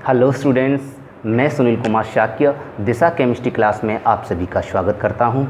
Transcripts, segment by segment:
Hello students, मैं सुनील कुमार शाक्य दिशा chemistry class में आप सभी का स्वागत करता हूं।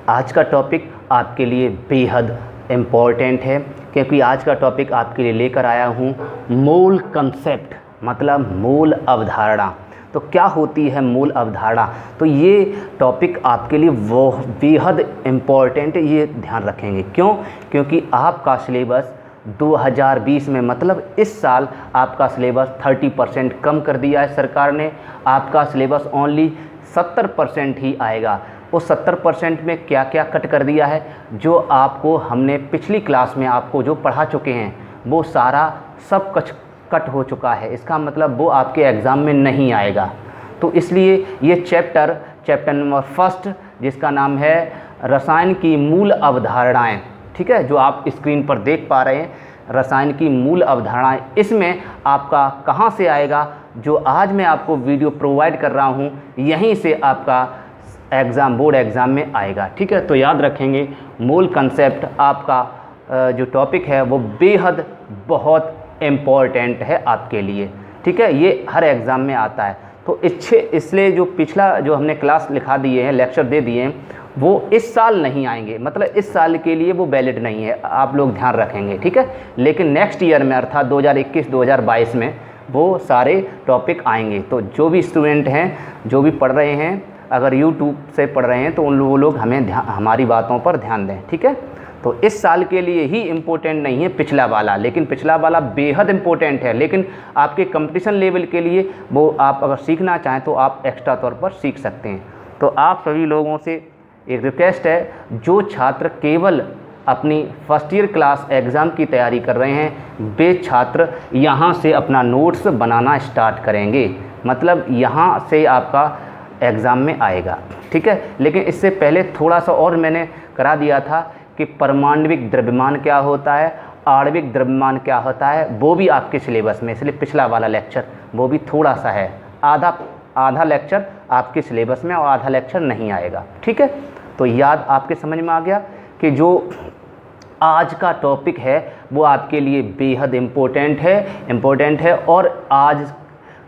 आज का टॉपिक आपके लिए बेहद इम्पॉर्टेंट है, क्योंकि आज का टॉपिक आपके लिए लेकर आया हूं मूल कंसेप्ट, मतलब मूल अवधारणा। तो क्या होती है मूल अवधारणा? तो ये टॉपिक आपके लिए वो बेहद इम्पॉर्टेंट है, ये ध्यान रखेंगे। क्यों? क्योंकि आपका सिलेबस 2020 में, मतलब इस साल आपका सिलेबस 30% कम कर दिया है सरकार ने। आपका सिलेबस ओनली 70% ही आएगा। उस 70% में क्या क्या कट कर दिया है, जो आपको हमने पिछली क्लास में आपको जो पढ़ा चुके हैं वो सारा सब कुछ कट हो चुका है। इसका मतलब वो आपके एग्ज़ाम में नहीं आएगा। तो इसलिए ये चैप्टर नंबर 1, जिसका नाम है रसायन की मूल अवधारणाएं, ठीक है, जो आप स्क्रीन पर देख पा रहे हैं, रसायन की मूल अवधारणाएं, इसमें आपका कहां से आएगा? जो आज मैं आपको वीडियो प्रोवाइड कर रहा हूं, यहीं से आपका एग्ज़ाम, बोर्ड एग्ज़ाम में आएगा। ठीक है, तो याद रखेंगे मूल कंसेप्ट आपका जो टॉपिक है वो बेहद बहुत इम्पॉर्टेंट है आपके लिए। ठीक है, ये हर एग्ज़ाम में आता है। तो इसलिए जो पिछला जो हमने क्लास लिखा दिए हैं, लेक्चर दे दिए हैं, वो इस साल नहीं आएंगे, मतलब इस साल के लिए वो वैलिड नहीं है, आप लोग ध्यान रखेंगे। ठीक है, लेकिन नेक्स्ट ईयर में, अर्थात 2021-2022 में वो सारे टॉपिक आएंगे। तो जो भी स्टूडेंट हैं, जो भी पढ़ रहे हैं, अगर यूट्यूब से पढ़ रहे हैं तो वो लोग हमें हमारी बातों पर ध्यान दें। ठीक है, तो इस साल के लिए ही इम्पोर्टेंट नहीं है पिछला वाला, लेकिन पिछला वाला बेहद इम्पोर्टेंट है। लेकिन आपके कंपटीशन लेवल के लिए वो आप अगर सीखना चाहें तो आप एक्स्ट्रा तौर पर सीख सकते हैं। तो आप सभी लोगों से एक रिक्वेस्ट है, जो छात्र केवल अपनी फर्स्ट ईयर क्लास एग्ज़ाम की तैयारी कर रहे हैं, वे छात्र यहाँ से अपना नोट्स बनाना स्टार्ट करेंगे, मतलब यहाँ से आपका एग्ज़ाम में आएगा। ठीक है, लेकिन इससे पहले थोड़ा सा और मैंने करा दिया था कि परमाणविक द्रव्यमान क्या होता है, आणविक द्रव्यमान क्या होता है, वो भी आपके सिलेबस में, इसलिए पिछला वाला लेक्चर वो भी थोड़ा सा है, आधा लेक्चर आपके सिलेबस में और आधा लेक्चर नहीं आएगा। ठीक है, तो याद आपके समझ में आ गया कि जो आज का टॉपिक है वो आपके लिए बेहद इम्पोर्टेंट है। और आज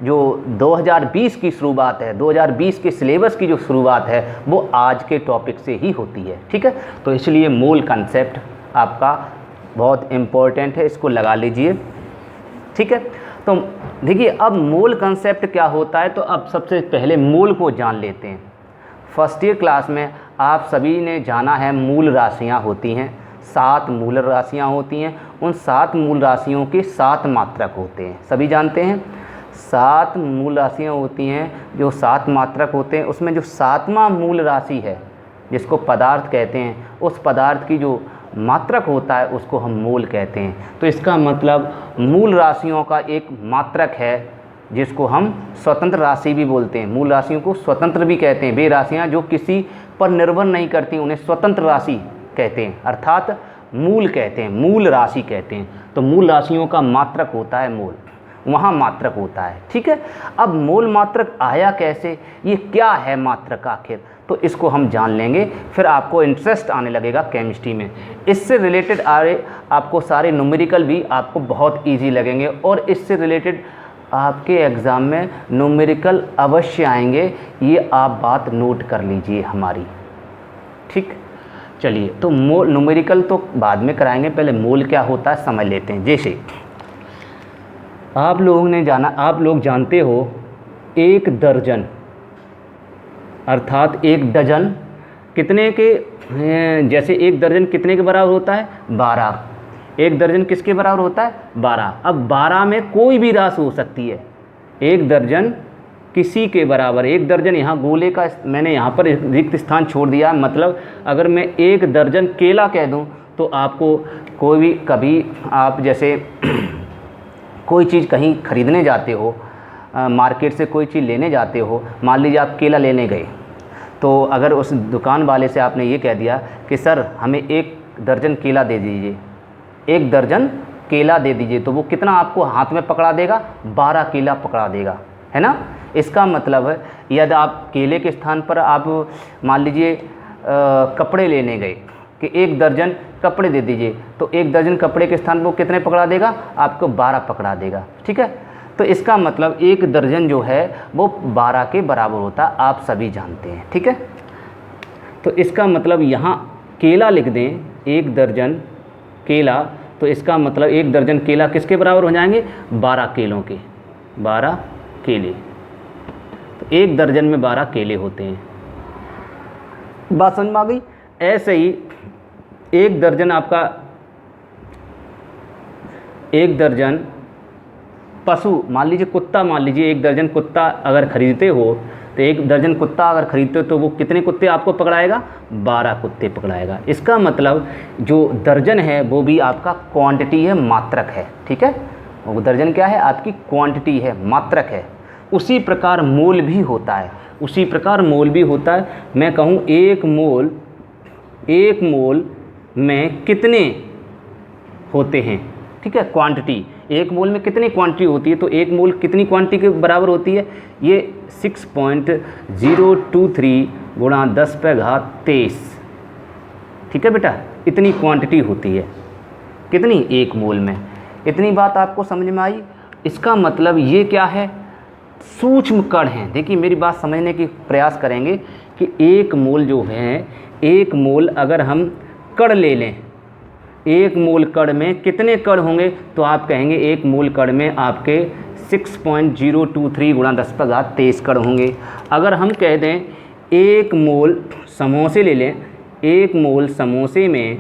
जो 2020 की शुरुआत है, 2020 के सिलेबस की जो शुरुआत है वो आज के टॉपिक से ही होती है। ठीक है, तो इसलिए मूल कंसेप्ट आपका बहुत इम्पोर्टेंट है, इसको लगा लीजिए। ठीक है, तो देखिए अब मूल कंसेप्ट क्या होता है, तो अब सबसे पहले मूल को जान लेते हैं। फर्स्ट ईयर क्लास में आप सभी ने जाना है मूल राशियां होती हैं, 7 मूल राशियां होती हैं। उन 7 मूल राशियों के 7 मात्रक होते हैं, सभी जानते हैं। 7 मूल राशियां होती हैं, जो 7 मात्रक होते हैं। उसमें जो 7वां मूल राशि है, जिसको पदार्थ कहते हैं, उस पदार्थ की जो मात्रक होता है उसको हम मूल कहते हैं। तो इसका मतलब मूल राशियों का एक मात्रक है, जिसको हम स्वतंत्र राशि भी बोलते हैं। मूल राशियों को स्वतंत्र भी कहते हैं। वे राशियाँ जो किसी पर निर्भर नहीं करती, उन्हें स्वतंत्र राशि कहते हैं, अर्थात मूल कहते हैं, मूल राशि कहते हैं। तो मूल राशियों का मात्रक होता है मूल, वहाँ मात्रक होता है। ठीक है, अब मूल मात्रक आया कैसे, ये क्या है मात्रक आखिर, तो इसको हम जान लेंगे, फिर आपको इंटरेस्ट आने लगेगा केमिस्ट्री में। इससे रिलेटेड आपको सारे न्यूमेरिकल भी आपको बहुत ईजी लगेंगे, और इससे रिलेटेड आपके एग्ज़ाम में न्यूमेरिकल अवश्य आएंगे, ये आप बात नोट कर लीजिए हमारी। ठीक, चलिए, तो न्यूमेरिकल तो बाद में कराएंगे, पहले मोल क्या होता है समझ लेते हैं। जैसे आप लोग जानते हो 1 दर्जन, अर्थात 1 डजन कितने के, जैसे 1 दर्जन कितने के बराबर होता है? 12। 1 दर्जन किसके बराबर होता है? 12। अब 12 में कोई भी राशि हो सकती है, 1 दर्जन किसी के बराबर। 1 दर्जन यहाँ गोले का मैंने यहाँ पर रिक्त स्थान छोड़ दिया, मतलब अगर मैं 1 दर्जन केला कह दूँ तो आपको कोई भी, कभी आप जैसे कोई चीज़ कहीं ख़रीदने जाते हो, मार्केट से कोई चीज़ लेने जाते हो, मान लीजिए आप केला लेने गए, तो अगर उस दुकान वाले से आपने ये कह दिया कि सर हमें 1 दर्जन केला दे दीजिए, 1 दर्जन केला दे दीजिए, तो वो कितना आपको हाथ में पकड़ा देगा? 12 केला पकड़ा देगा, है ना। इसका मतलब है यदि आप केले के स्थान पर आप मान लीजिए कपड़े लेने गए कि 1 दर्जन कपड़े दे दीजिए, तो 1 दर्जन कपड़े के स्थान पर कितने पकड़ा देगा? आपको 12 पकड़ा देगा। ठीक है, तो इसका मतलब 1 दर्जन जो है वो 12 के बराबर होता है, आप सभी जानते हैं। ठीक है, तो इसका मतलब यहाँ केला लिख दें, 1 दर्जन केला, तो इसका मतलब 1 दर्जन केला किसके बराबर हो जाएंगे? 12 केलों के, 12 केले। तो 1 दर्जन में 12 केले होते हैं। बात समझ में आ गई? ऐसे ही 1 दर्जन आपका, 1 दर्जन पशु, मान लीजिए कुत्ता, मान लीजिए 1 दर्जन कुत्ता अगर खरीदते हो तो 1 दर्जन कुत्ता अगर खरीदते हो तो वो कितने कुत्ते आपको पकड़ाएगा? 12 कुत्ते पकड़ाएगा। इसका मतलब जो दर्जन है वो भी आपका क्वांटिटी है, मात्रक है। ठीक है, वो दर्जन क्या है? आपकी क्वांटिटी है, मात्रक है। उसी प्रकार मोल भी होता है, उसी प्रकार मोल भी होता है। मैं कहूँ 1 मोल में कितने होते हैं? ठीक है, क्वांटिटी, 1 मोल में कितनी क्वांटिटी होती है? तो 1 मोल कितनी क्वांटिटी के बराबर होती है? ये 6.023 गुणा 10⁻23। ठीक है बेटा, इतनी क्वांटिटी होती है। कितनी? 1 मोल में। इतनी बात आपको समझ में आई? इसका मतलब ये क्या है? सूक्ष्म कण हैं। देखिए मेरी बात समझने की प्रयास करेंगे कि 1 मोल जो है, 1 मोल अगर हम कण ले लें, 1 मोल कण में कितने कण होंगे? तो आप कहेंगे 1 मोल कण में आपके 6.023 गुणा 10⁻23 कण होंगे। अगर हम कह दें 1 मोल समोसे ले लें, 1 मोल समोसे में,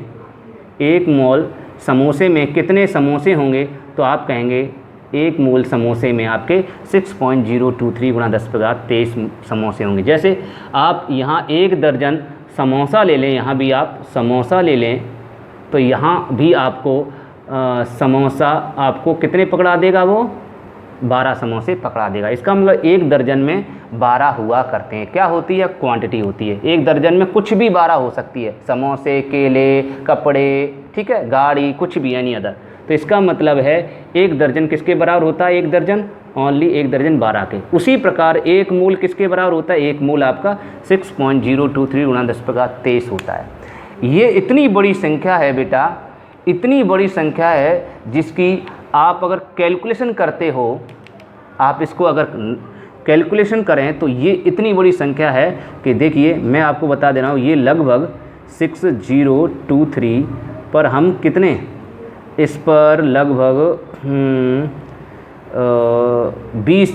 1 मोल समोसे में कितने समोसे होंगे? तो आप कहेंगे 1 मोल समोसे में आपके 6.023 गुणा 10⁻23 समोसे होंगे। जैसे आप यहाँ 1 दर्जन समोसा ले लें, यहाँ भी आप समोसा ले लें, तो यहाँ भी आपको समोसा आपको कितने पकड़ा देगा? वो 12 समोसे पकड़ा देगा। इसका मतलब 1 दर्जन में 12 हुआ करते हैं। क्या होती है? क्वांटिटी होती है। 1 दर्जन में कुछ भी 12 हो सकती है, समोसे, केले, कपड़े, ठीक है, गाड़ी, कुछ भी, एनी अदर। तो इसका मतलब है 1 दर्जन किसके बराबर होता है? 1 दर्जन, ओनली 1 दर्जन 12 के। उसी प्रकार 1 मोल किसके बराबर होता है? 1 मोल आपका 6.023 गुणा 10⁻23 होता है। ये इतनी बड़ी संख्या है बेटा, इतनी बड़ी संख्या है जिसकी आप अगर कैलकुलेशन करते हो, आप इसको अगर कैलकुलेशन करें तो ये इतनी बड़ी संख्या है कि देखिए मैं आपको बता दे रहा हूँ, ये लगभग 6023 पर हम कितने, इस पर लगभग 20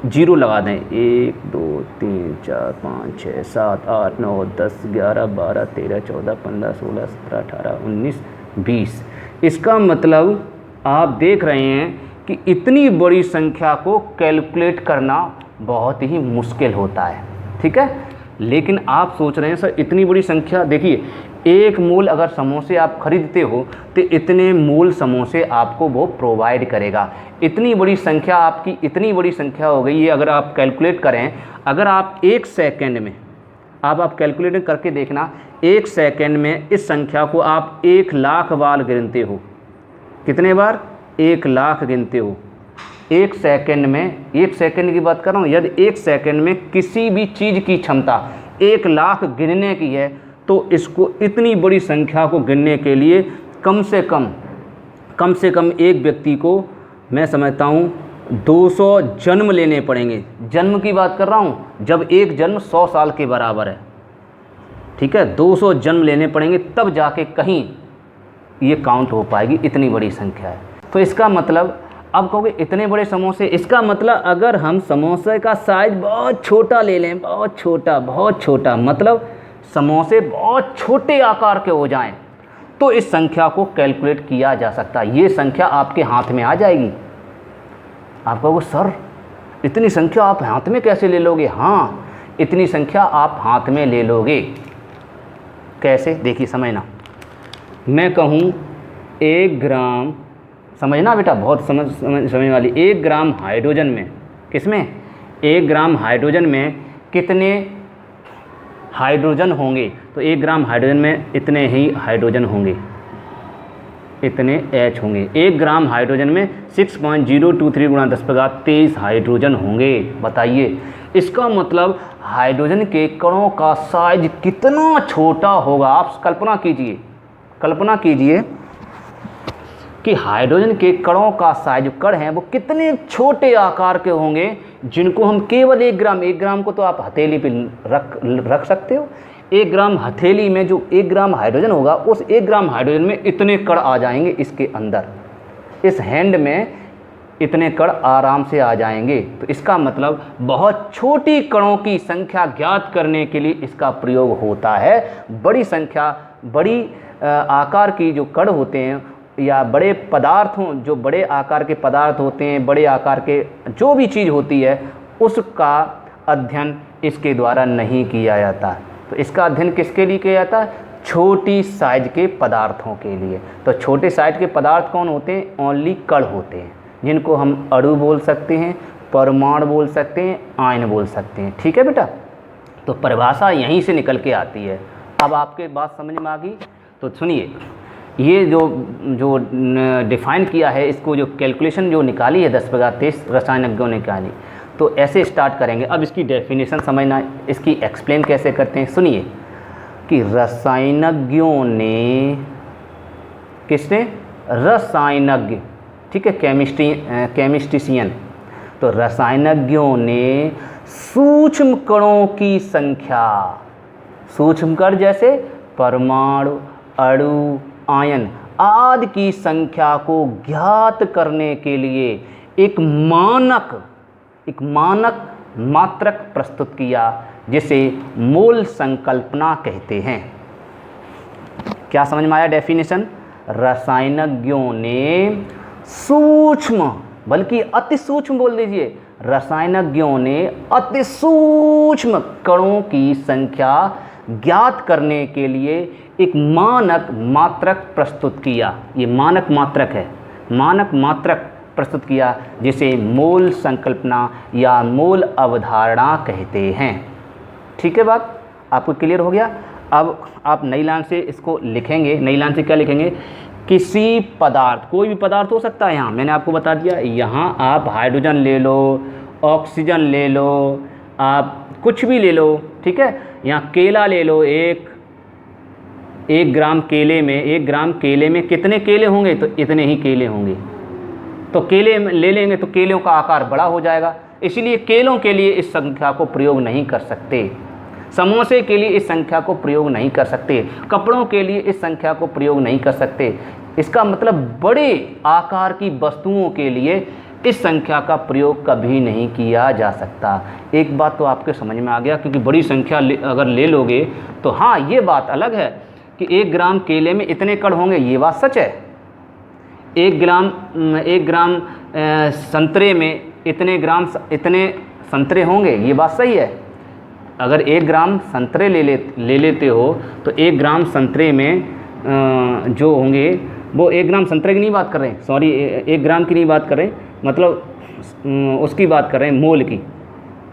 जीरो लगा दें। 1 2 3 4 5 6 7 8 9 10 11 12 13 14 15 16 17 18 19 20। इसका मतलब आप देख रहे हैं कि इतनी बड़ी संख्या को कैलकुलेट करना बहुत ही मुश्किल होता है। ठीक है, लेकिन आप सोच रहे हैं सर इतनी बड़ी संख्या, देखिए 1 मोल अगर समोसे आप खरीदते हो तो इतने मोल समोसे आपको वो प्रोवाइड करेगा। इतनी बड़ी संख्या, आपकी इतनी बड़ी संख्या हो गई ये। अगर आप कैलकुलेट करें, अगर आप 1 सेकंड में, आप कैलकुलेट करके देखना, 1 सेकंड में इस संख्या को आप 1 लाख बार गिनते हो। कितने बार? 1 लाख गिनते हो 1 सेकंड में। 1 सेकंड की बात कर रहा हूँ। यदि 1 सेकंड में किसी भी चीज़ की क्षमता 1 लाख गिनने की है तो इसको इतनी बड़ी संख्या को गिनने के लिए कम से कम एक व्यक्ति को मैं समझता हूँ 200 जन्म लेने पड़ेंगे। जन्म की बात कर रहा हूँ, जब एक जन्म 100 साल के बराबर है। ठीक है, 200 जन्म लेने पड़ेंगे तब जाके कहीं ये काउंट हो पाएगी, इतनी बड़ी संख्या है। तो इसका मतलब, अब कहोगे इतने बड़े समोसे, इसका मतलब अगर हम समोसे का साइज बहुत छोटा ले लें, बहुत छोटा, मतलब समोसे बहुत छोटे आकार के हो जाएं, तो इस संख्या को कैलकुलेट किया जा सकता है। ये संख्या आपके हाथ में आ जाएगी। आप कहोगे सर इतनी संख्या आप हाथ में कैसे ले लोगे? हाँ, इतनी संख्या आप हाथ में ले लोगे। कैसे? देखिए समझना। मैं कहूँ 1 ग्राम, समझना बेटा, बहुत समझ वाली। 1 ग्राम हाइड्रोजन में, किसमें? 1 ग्राम हाइड्रोजन में कितने हाइड्रोजन होंगे? तो 1 ग्राम हाइड्रोजन में इतने ही हाइड्रोजन होंगे, इतने H होंगे। 1 ग्राम हाइड्रोजन में 6.023 गुणा 10⁻23 हाइड्रोजन होंगे। बताइए, इसका मतलब हाइड्रोजन के कणों का साइज कितना छोटा होगा। आप कल्पना कीजिए कि हाइड्रोजन के कणों का साइज, जो कण हैं वो कितने छोटे आकार के होंगे, जिनको हम केवल 1 ग्राम को तो आप हथेली पे रख सकते हो। 1 ग्राम हथेली में जो 1 ग्राम हाइड्रोजन होगा, उस 1 ग्राम हाइड्रोजन में इतने कण आ जाएंगे इसके अंदर, इस हैंड में इतने कण आराम से आ जाएंगे। तो इसका मतलब बहुत छोटी कणों की संख्या ज्ञात करने के लिए इसका प्रयोग होता है। बड़ी संख्या, बड़ी आकार की जो कण होते हैं या बड़े पदार्थों, जो बड़े आकार के पदार्थ होते हैं, बड़े आकार के जो भी चीज़ होती है, उसका अध्ययन इसके द्वारा नहीं किया जाता। तो इसका अध्ययन किसके लिए किया जाता है? छोटी साइज के पदार्थों के लिए। तो छोटे साइज के पदार्थ कौन होते हैं? ओनली कण होते हैं, जिनको हम अणु बोल सकते हैं, परमाणु बोल सकते हैं, आयन बोल सकते हैं। ठीक है बेटा, तो परिभाषा यहीं से निकल के आती है। अब आपके बात समझ में आ गई? तो सुनिए, ये जो डिफ़ाइन किया है, इसको जो कैलकुलेशन जो निकाली है 10⁻23 रसायनज्ञों ने निकाली, तो ऐसे स्टार्ट करेंगे। अब इसकी डेफिनेशन समझना, इसकी एक्सप्लेन कैसे करते हैं। सुनिए कि रसायनज्ञों ने, किसने? रसायनज्ञ, ठीक है, केमिस्ट्रिशियन। तो रसायनज्ञों ने सूक्ष्म कणों की संख्या, सूक्ष्म कण जैसे परमाणु, अणु, आयन आदि की संख्या को ज्ञात करने के लिए एक मानक मात्रक प्रस्तुत किया, जिसे मोल संकल्पना कहते हैं। क्या समझ में आया डेफिनेशन? रसायनज्ञों ने सूक्ष्म, बल्कि अति सूक्ष्म बोल दीजिए, रसायनज्ञों ने अति सूक्ष्म कणों की संख्या ज्ञात करने के लिए एक मानक मात्रक प्रस्तुत किया। ये मानक मात्रक है, मानक मात्रक प्रस्तुत किया, जिसे मोल संकल्पना या मोल अवधारणा कहते हैं। ठीक है, बात आपको क्लियर हो गया? अब आप नई लाइन से इसको लिखेंगे। नई लाइन से क्या लिखेंगे? किसी पदार्थ, कोई भी पदार्थ हो सकता है। यहाँ मैंने आपको बता दिया, यहाँ आप हाइड्रोजन ले लो, ऑक्सीजन ले लो, आप कुछ भी ले लो। ठीक है, यहाँ केला ले लो, एक ग्राम केले में, 1 ग्राम केले में कितने केले होंगे? तो इतने ही केले होंगे। तो केले ले लेंगे तो केलों का आकार बड़ा हो जाएगा, इसलिए केलों के लिए इस संख्या को प्रयोग नहीं कर सकते। समोसे के लिए इस संख्या को प्रयोग नहीं कर सकते। कपड़ों के लिए इस संख्या को प्रयोग नहीं कर सकते। इसका मतलब बड़े आकार की वस्तुओं के लिए इस संख्या का प्रयोग कभी नहीं किया जा सकता। एक बात तो आपके समझ में आ गया, क्योंकि बड़ी संख्या अगर ले लोगे तो हाँ, ये बात अलग है कि 1 ग्राम केले में इतने कण होंगे, ये बात सच है। 1 ग्राम संतरे में इतने संतरे होंगे, ये बात सही है। अगर 1 ग्राम संतरे ले लेते हो तो 1 ग्राम संतरे में जो होंगे, वो 1 ग्राम संतरे की नहीं बात कर रहे हैं, सॉरी, 1 ग्राम की नहीं बात कर रहे हैं, मतलब उसकी बात कर रहे हैं, मोल की।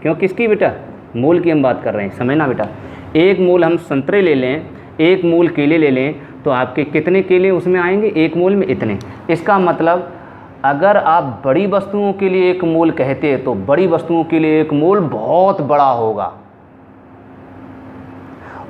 क्यों, किसकी बेटा? मोल की हम बात कर रहे हैं, समझना बेटा। 1 मोल हम संतरे ले लें, 1 मोल केले ले लें, तो आपके कितने केले उसमें आएंगे? 1 मोल में इतने। इसका मतलब अगर आप बड़ी वस्तुओं के लिए 1 मोल कहते हैं, तो बड़ी वस्तुओं के लिए 1 मोल बहुत बड़ा होगा,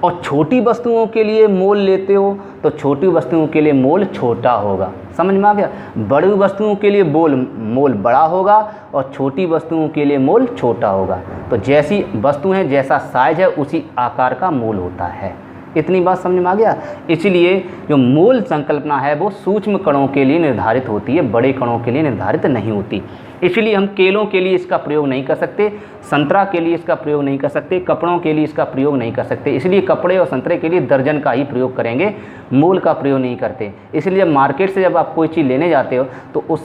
और छोटी वस्तुओं के लिए मोल लेते हो तो छोटी वस्तुओं के लिए मोल छोटा होगा। समझ में आ गया? बड़ी वस्तुओं के लिए मोल बड़ा होगा और छोटी वस्तुओं के लिए मोल छोटा होगा। तो जैसी वस्तु है, जैसा साइज है, उसी आकार का मोल होता है। इतनी बात समझ में आ गया? इसलिए जो मोल संकल्पना है वो सूक्ष्म कणों के लिए निर्धारित होती है, बड़े कणों के लिए निर्धारित नहीं होती। इसलिए हम केलों के लिए इसका प्रयोग नहीं कर सकते, संतरा के लिए इसका प्रयोग नहीं कर सकते, कपड़ों के लिए इसका प्रयोग नहीं कर सकते। इसलिए कपड़े और संतरे के लिए दर्जन का ही प्रयोग करेंगे, मोल का प्रयोग नहीं करते। इसलिए जब मार्केट से जब आप कोई चीज़ लेने जाते हो तो उस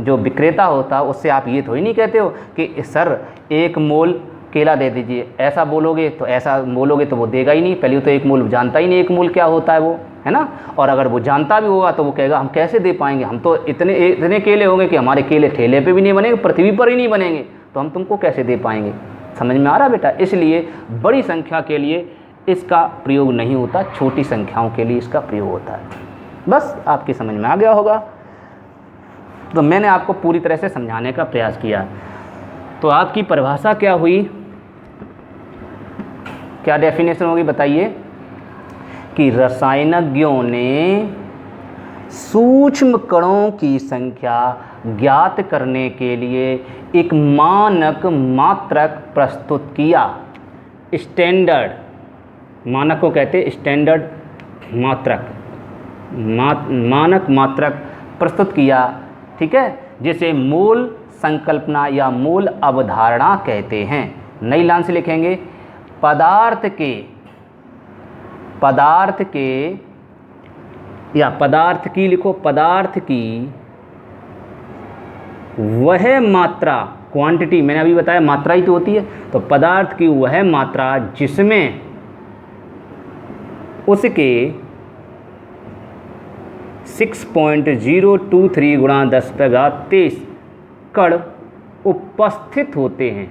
जो विक्रेता होता है उससे आप ये थोड़ी नहीं कहते हो कि सर 1 मोल केला दे दीजिए। ऐसा बोलोगे तो वो देगा ही नहीं। पहले तो 1 मोल जानता ही नहीं 1 मोल क्या होता है वो, है ना। और अगर वो जानता भी होगा तो वो कहेगा हम कैसे दे पाएंगे, हम तो इतने केले होंगे कि हमारे केले ठेले पे भी नहीं बनेंगे, पृथ्वी पर ही नहीं बनेंगे, तो हम तुमको कैसे दे पाएंगे। समझ में आ रहा बेटा? इसलिए बड़ी संख्या के लिए इसका प्रयोग नहीं होता, छोटी संख्याओं के लिए इसका प्रयोग होता है। बस आपकी समझ में आ गया होगा। तो मैंने आपको पूरी तरह से समझाने का प्रयास किया। तो आपकी परिभाषा क्या हुई, क्या डेफिनेशन होगी बताइए? कि रसायनज्ञों ने सूक्ष्म कणों की संख्या ज्ञात करने के लिए एक मानक मात्रक प्रस्तुत किया। स्टैंडर्ड, मानक को कहते हैं स्टैंडर्ड मात्रक, मानक मात्रक प्रस्तुत किया, ठीक है, जिसे मूल संकल्पना या मूल अवधारणा कहते हैं। नई लाइन से लिखेंगे, पदार्थ के या पदार्थ की लिखो, पदार्थ की वह मात्रा, क्वांटिटी मैंने अभी बताया मात्रा ही तो होती है, तो पदार्थ की वह मात्रा जिसमें उसके 6.023 गुणा 10⁻23 कण उपस्थित होते हैं।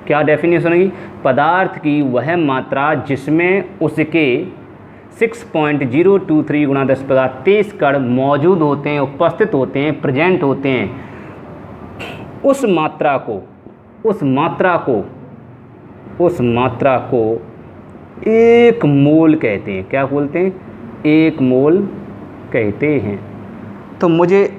क्या डेफिनेशन होगी? पदार्थ की वह मात्रा जिसमें उसके 6.023 गुणा 10⁻23 कण मौजूद होते हैं, उपस्थित होते हैं, प्रेजेंट होते हैं, उस मात्रा को एक मोल कहते हैं। क्या बोलते हैं? एक मोल कहते हैं। तो मुझे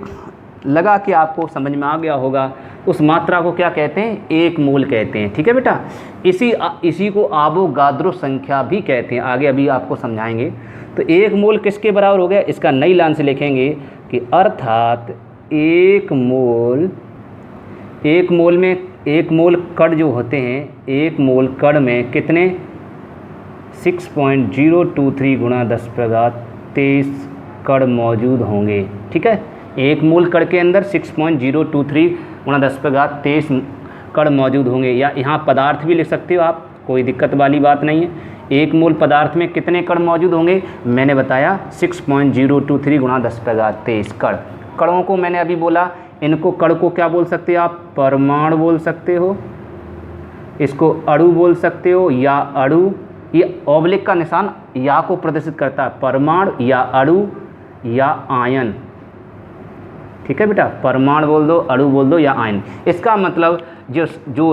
लगा कि आपको समझ में आ गया होगा, उस मात्रा को क्या कहते हैं? एक मोल कहते हैं। ठीक है बेटा, इसी को आवोगाद्रो संख्या भी कहते हैं, आगे अभी आपको समझाएंगे। तो एक मोल किसके बराबर हो गया? इसका नई लाइन से लिखेंगे कि अर्थात एक मोल कण जो होते हैं, एक मोल कण में कितने 6.023 गुणा 10⁻23 कण मौजूद होंगे। ठीक है, एक मोल कण के अंदर 6.023 गुणा 10⁻23 कण मौजूद होंगे, या यहाँ पदार्थ भी लिख सकते हो आप, कोई दिक्कत वाली बात नहीं है। एक मोल पदार्थ में कितने कण मौजूद होंगे? मैंने बताया 6.023 गुणा 10⁻23 कण। कणों को मैंने अभी बोला, इनको कण को क्या बोल सकते हो आप? परमाणु बोल सकते हो, इसको अणु बोल सकते हो, या अणु, ये ऑब्लिक का निशान या को प्रदर्शित करता है, परमाणु या अणु या आयन। ठीक है बेटा, परमाणु बोल दो, अणु बोल दो, या आयन। इसका मतलब जो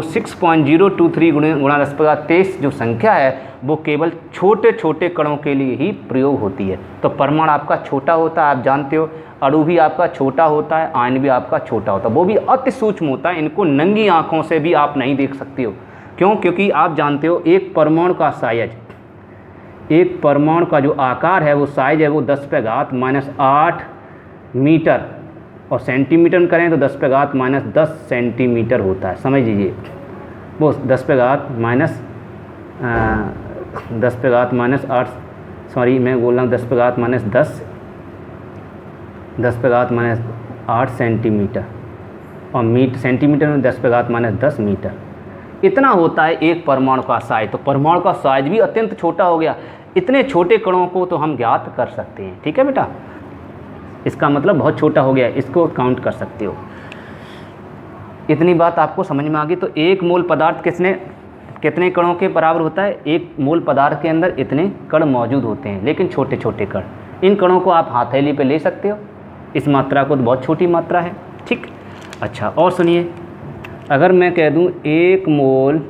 6.023 गुणा 10⁻23 जो संख्या है वो केवल छोटे छोटे कणों के लिए ही प्रयोग होती है। तो परमाणु आपका छोटा होता है, आप जानते हो, अणु भी आपका छोटा होता है, आयन भी आपका छोटा होता है, वो भी अति सूक्ष्म होता है, इनको नंगी आँखों से भी आप नहीं देख सकते हो। क्यों? क्योंकि आप जानते हो एक परमाणु का साइज, एक परमाणु का जो आकार है वो साइज है वो 10⁻8 मीटर, और सेंटीमीटर में करें तो 10⁻10 सेंटीमीटर होता है। समझ लीजिए, वो 10⁻8 सॉरी मैं बोल रहा हूँ 10⁻8 सेंटीमीटर, और सेंटीमीटर में 10⁻10 मीटर, इतना होता है एक परमाणु का साइज। तो परमाणु का साइज भी अत्यंत छोटा हो गया, इतने छोटे कणों को तो हम ज्ञात कर सकते हैं। ठीक है बेटा, इसका मतलब बहुत छोटा हो गया, इसको काउंट कर सकते हो। इतनी बात आपको समझ में आ गई। तो एक मोल पदार्थ कितने कणों के बराबर होता है? एक मोल पदार्थ के अंदर इतने कण मौजूद होते हैं, लेकिन छोटे छोटे कण। इन कणों को आप हथेली पे ले सकते हो, इस मात्रा को तो बहुत छोटी मात्रा है। ठीक, अच्छा, और सुनिए, अगर मैं कह दूं एक मोल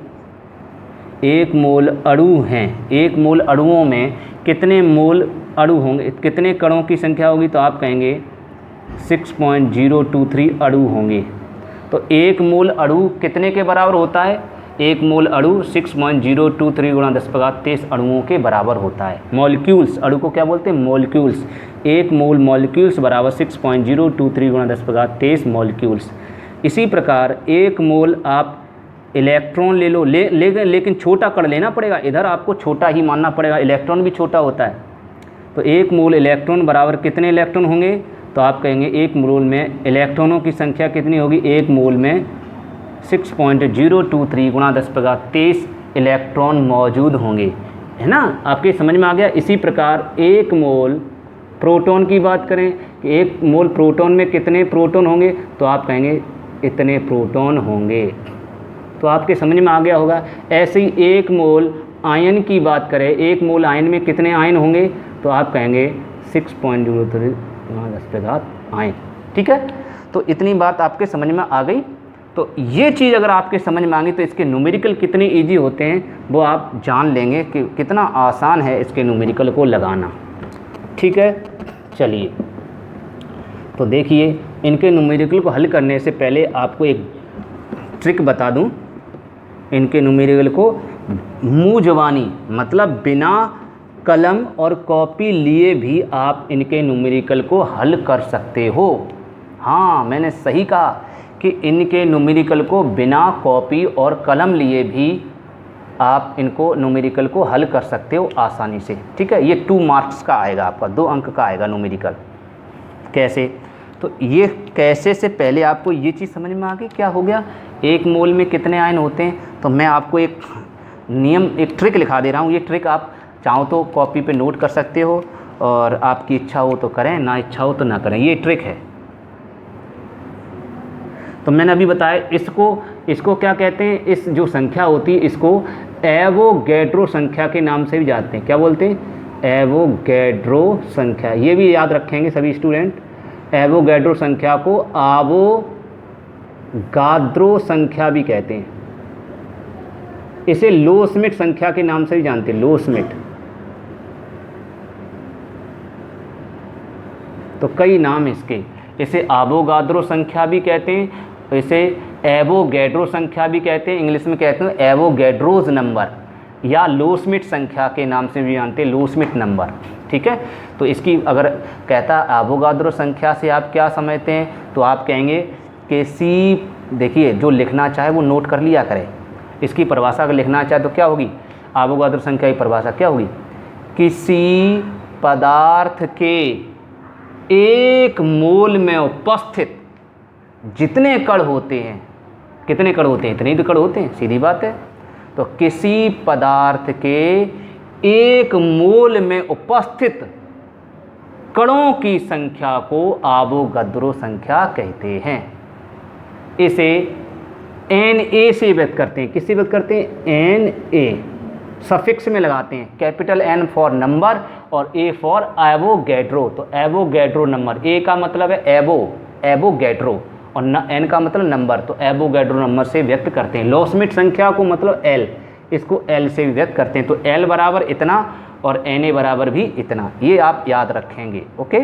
अणु हैं, एक मोल अणुओं में कितने मोल अणु होंगे, कितने कणों की संख्या होगी? तो आप कहेंगे 6.023 अणु होंगे। तो एक मोल अणु कितने के बराबर होता है? एक मोल अणु 6.023 गुणा 10⁻23 अणुओं के बराबर होता है। मॉलिक्यूल्स, अणु को क्या बोलते हैं? मॉलिक्यूल्स। एक मोल मॉलिक्यूल्स बराबर 6.023 गुणा 10⁻23 मॉलिक्यूल्स। इसी प्रकार एक मोल आप इलेक्ट्रॉन ले लो, लेकिन छोटा कण लेना पड़ेगा, इधर आपको छोटा ही मानना पड़ेगा, इलेक्ट्रॉन भी छोटा होता है। तो एक मोल इलेक्ट्रॉन बराबर कितने इलेक्ट्रॉन होंगे? तो आप कहेंगे एक मोल में इलेक्ट्रॉनों की संख्या कितनी होगी? एक मोल में 6.023 गुणा 10⁻23 इलेक्ट्रॉन मौजूद होंगे, है ना? आपके समझ में आ गया। इसी प्रकार एक मोल प्रोटॉन की बात करें कि एक मोल प्रोटॉन में कितने प्रोटॉन होंगे? तो आप कहेंगे इतने प्रोटॉन होंगे। तो आपके समझ में आ गया होगा। ऐसे ही एक मोल आयन की बात करें, एक मोल आयन में कितने आयन होंगे? तो आप कहेंगे 6.023 आयन। ठीक है, तो इतनी बात आपके समझ में आ गई। तो ये चीज़ अगर आपके समझ में आ गई तो इसके न्यूमेरिकल कितने इजी होते हैं वो आप जान लेंगे कि कितना आसान है इसके न्यूमेरिकल को लगाना। ठीक है। चलिए, तो देखिए, इनके न्यूमेरिकल को हल करने से पहले आपको एक ट्रिक बता दूं। इनके न्यूमेरिकल को मुँह ज़बानी मतलब बिना कलम और कॉपी लिए भी आप इनके न्यूमेरिकल को हल कर सकते हो। हाँ, मैंने सही कहा कि इनके न्यूमेरिकल को बिना कॉपी और कलम लिए भी आप इनको न्यूमेरिकल को हल कर सकते हो आसानी से। ठीक है, ये 2 मार्क्स का आएगा, आपका 2 अंक का आएगा न्यूमेरिकल। कैसे? तो ये कैसे से पहले आपको ये चीज़ समझ में आ गई क्या हो गया, 1 मोल में कितने आयन होते हैं। तो मैं आपको एक नियम, एक ट्रिक लिखा दे रहा हूँ। ये ट्रिक आप चाहो तो कॉपी पे नोट कर सकते हो, और आपकी इच्छा हो तो करें, ना इच्छा हो तो ना करें। ये ट्रिक है। तो मैंने अभी बताया, इसको क्या कहते हैं, इस जो संख्या होती है इसको एवोगैड्रो संख्या के नाम से भी जानते हैं। क्या बोलते हैं? एवोगैड्रो संख्या। ये भी याद रखेंगे सभी स्टूडेंट। एवोगैड्रो संख्या को आवोगाद्रो संख्या भी कहते हैं। इसे लो स्मिथ संख्या के नाम से भी जानते हैं, लो स्मिथ। तो कई नाम इसके, इसे आवोगाद्रो संख्या भी कहते हैं, इसे एवोगैड्रो संख्या भी कहते हैं, इंग्लिश में कहते हैं एवोगैड्रोज नंबर, या लो स्मिथ संख्या के नाम से भी जानते हैं, लो स्मिथ नंबर। ठीक है, तो इसकी अगर कहता आवोगाद्रो संख्या से आप क्या समझते हैं, तो आप कहेंगे कि सी, देखिए जो लिखना चाहे वो नोट कर लिया करें। इसकी परिभाषा अगर लिखना चाहे तो क्या होगी, आवोगाद्रो संख्या की परिभाषा क्या होगी, किसी पदार्थ के 1 मोल में उपस्थित जितने कण होते हैं, कितने कण होते हैं, इतने ही तो कण होते हैं, सीधी बात है। तो किसी पदार्थ के 1 मोल में उपस्थित कणों की संख्या को आवोगाद्रो संख्या कहते हैं। इसे Na से व्यक्त करते हैं। किससे व्यक्त करते हैं? Na सफिक्स में लगाते हैं, कैपिटल N फॉर नंबर और A फॉर एवोगैड्रो। तो एवोगैड्रो नंबर, A का मतलब है एवोगैड्रो, और N का मतलब नंबर, तो एवोगैड्रो नंबर से व्यक्त करते हैं। लो स्मिथ संख्या को मतलब L, इसको L से भी व्यक्त करते हैं। तो L बराबर इतना और Na बराबर भी इतना, ये आप याद रखेंगे। ओके।